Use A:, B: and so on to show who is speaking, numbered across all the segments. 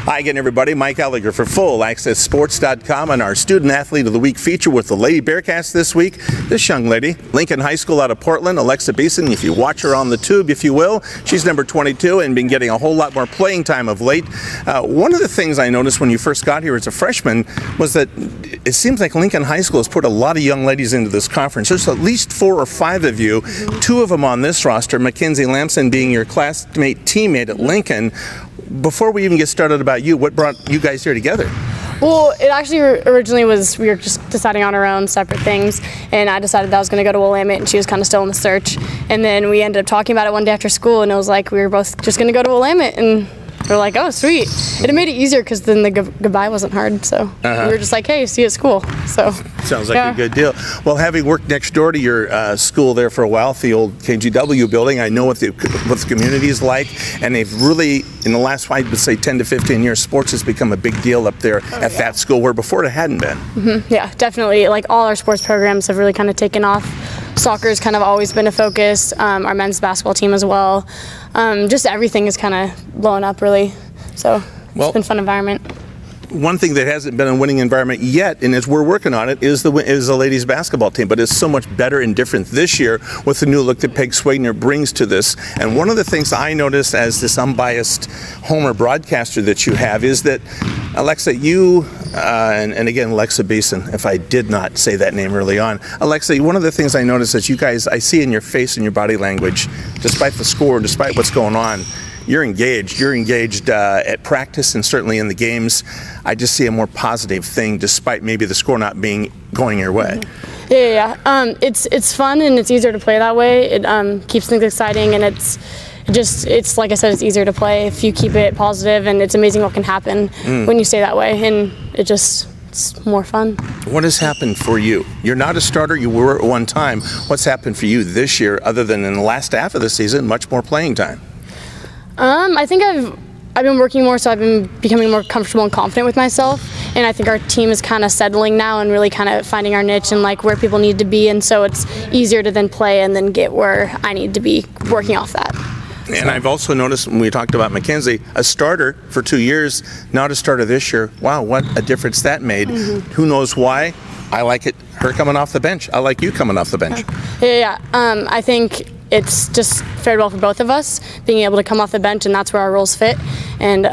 A: Hi again, everybody. Mike Elliger for FullAccessSports.com and our Student Athlete of the Week feature with the Lady Bearcats this week. This young lady, Lincoln High School out of Portland, Alexa Beeson. If you watch her on the tube, if you will, she's number 22 and been getting a whole lot more playing time of late. One of the things I noticed when you first got here as a freshman was that it seems like Lincoln High School has put a lot of young ladies into this conference. There's at least 4 or 5 of you, 2 of them on this roster, Mackenzie Lamson being your classmate teammate at Lincoln. Before we even get started about you, what brought you guys here together?
B: Well, it actually originally was, we were just deciding on our own separate things, and I decided that I was going to go to Willamette, and she was kind of still in the search. And then we ended up talking about it one day after school, and it was like we were both just going to go to Willamette, and we're like, oh, sweet. It made it easier because then the goodbye wasn't hard, so we were just like, hey, see you at school. So
A: sounds like a good deal. Well, having worked next door to your school there for a while, the old KGW building, I know what the community is like, and they've really, in the last, I would say, 10 to 15 years, sports has become a big deal up there at that school, where before it hadn't been.
B: Yeah, definitely. Like, all our sports programs have really kind of taken off. Soccer's kind of always been a focus, our men's basketball team as well. Just everything is kind of blowing up, really. So it's been a fun environment.
A: One thing that hasn't been a winning environment yet, and as we're working on it, is the ladies basketball team. But it's so much better and different this year with the new look that Peg Swagner brings to this. And one of the things I noticed as this unbiased Homer broadcaster that you have is that, Alexa, you, and again, Alexa Beeson, if I did not say that name early on. Alexa, one of the things I noticed is you guys, I see in your face and your body language, despite the score, despite what's going on, you're engaged. You're engaged at practice and certainly in the games. I just see a more positive thing, despite maybe the score not going your way.
B: Yeah. It's fun and it's easier to play that way. It keeps things exciting, and it's like I said, it's easier to play if you keep it positive, and it's amazing what can happen when you stay that way, and it's more fun.
A: What has happened for you? You're not a starter, you were at one time. What's happened for you this year, other than in the last half of the season, much more playing time?
B: I think I've been working more, so I've been becoming more comfortable and confident with myself, and I think our team is kind of settling now and really kind of finding our niche and like where people need to be, and so it's easier to then play and then get where I need to be working off that.
A: And I've also noticed when we talked about Mackenzie, a starter for 2 years, not a starter this year. Wow, what a difference that made. Who knows why? I like it, her coming off the bench. I like you coming off the bench.
B: Yeah. I think it's just fared well for both of us, being able to come off the bench, and that's where our roles fit. And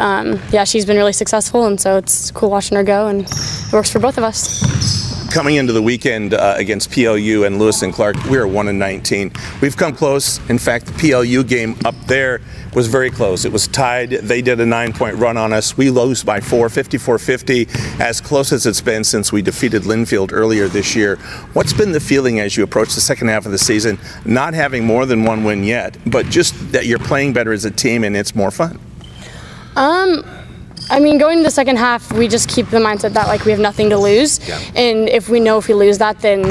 B: yeah, she's been really successful, and so it's cool watching her go, and it works for both of us.
A: Coming into the weekend against PLU and Lewis and Clark, we are 1-19. We've come close. In fact, the PLU game up there was very close. It was tied. They did a 9-point run on us. We lose by 4, 54-50, as close as it's been since we defeated Linfield earlier this year. What's been the feeling as you approach the second half of the season, not having more than one win yet, but just that you're playing better as a team and it's more fun?
B: I mean, going to the second half, we just keep the mindset that like we have nothing to lose, and if we lose that, then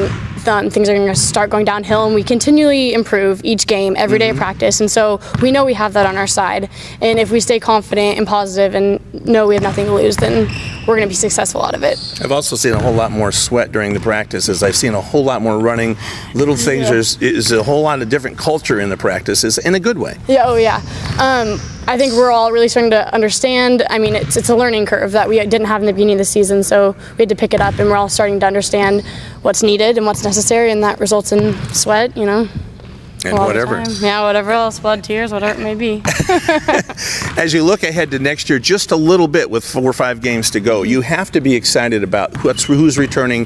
B: things are going to start going downhill, and we continually improve each game, every day of practice, and so we know we have that on our side, and if we stay confident and positive and know we have nothing to lose, then we're going to be successful out of it.
A: I've also seen a whole lot more sweat during the practices. I've seen a whole lot more running, little things. There's a whole lot of different culture in the practices, in a good way.
B: Yeah, oh yeah. I think we're all really starting to understand. I mean, it's a learning curve that we didn't have in the beginning of the season, so we had to pick it up, and we're all starting to understand what's needed and what's necessary, and that results in sweat, you know.
A: And whatever.
B: Yeah, whatever else, blood, tears, whatever it may be.
A: As you look ahead to next year, just a little bit with 4 or 5 games to go, you have to be excited about who's returning,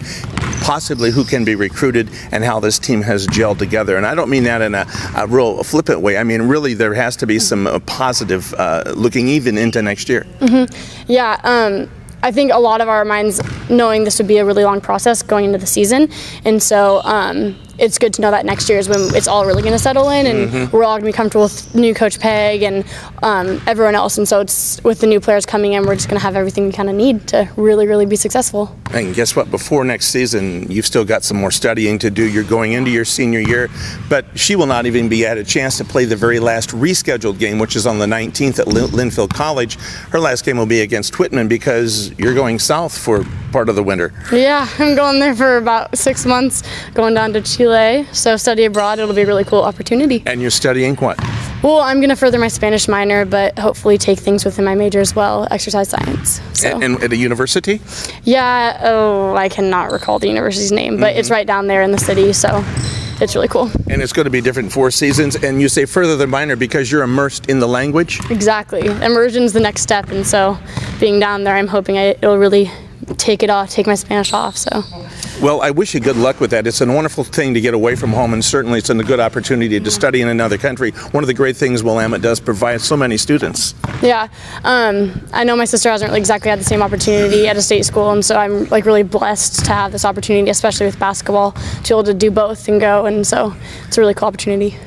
A: possibly who can be recruited, and how this team has gelled together. And I don't mean that in a real flippant way. I mean, really, there has to be some positive looking even into next year.
B: Yeah. I think a lot of our minds knowing this would be a really long process going into the season, and so it's good to know that next year is when it's all really going to settle in, and we're all going to be comfortable with new Coach Peg and everyone else, and so it's with the new players coming in, we're just going to have everything we kind of need to really, really be successful.
A: And guess what? Before next season, you've still got some more studying to do. You're going into your senior year, but she will not even be at a chance to play the very last rescheduled game, which is on the 19th at Linfield College. Her last game will be against Whitman because you're going south for part of the winter.
B: Yeah, I'm going there for about 6 months, going down to Chile, so study abroad. It'll be a really cool opportunity.
A: And you're studying what?
B: Well, I'm going to further my Spanish minor, but hopefully take things within my major as well, exercise science. So.
A: And at a university?
B: Yeah, I cannot recall the university's name, but it's right down there in the city, so it's really cool.
A: And it's going to be different 4 seasons, and you say further the minor because you're immersed in the language?
B: Exactly. Immersion's the next step, and so being down there, I'm hoping it'll really take my Spanish off, so.
A: Well, I wish you good luck with that. It's a wonderful thing to get away from home, and certainly it's a good opportunity to study in another country. One of the great things Willamette does provide so many students.
B: Yeah, I know my sister hasn't exactly had the same opportunity at a state school, and so I'm really blessed to have this opportunity, especially with basketball, to be able to do both and go, and so it's a really cool opportunity.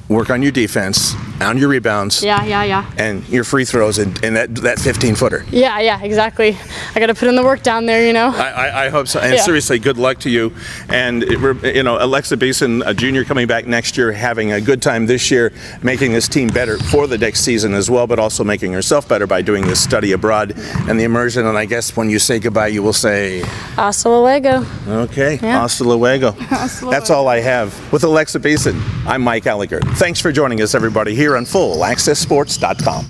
A: Work on your defense, on your rebounds.
B: Yeah.
A: And your free throws and that 15-footer.
B: Yeah, exactly. I got to put in the work down there,
A: I hope so. And seriously, good luck to you. And Alexa Beeson, a junior coming back next year, having a good time this year, making this team better for the next season as well, but also making herself better by doing this study abroad and the immersion. And I guess when you say goodbye, you will say,
B: hasta luego.
A: Okay, hasta luego. That's all I have. With Alexa Beeson, I'm Mike Elliger. Thanks for joining us, everybody, here on FullAccessSports.com.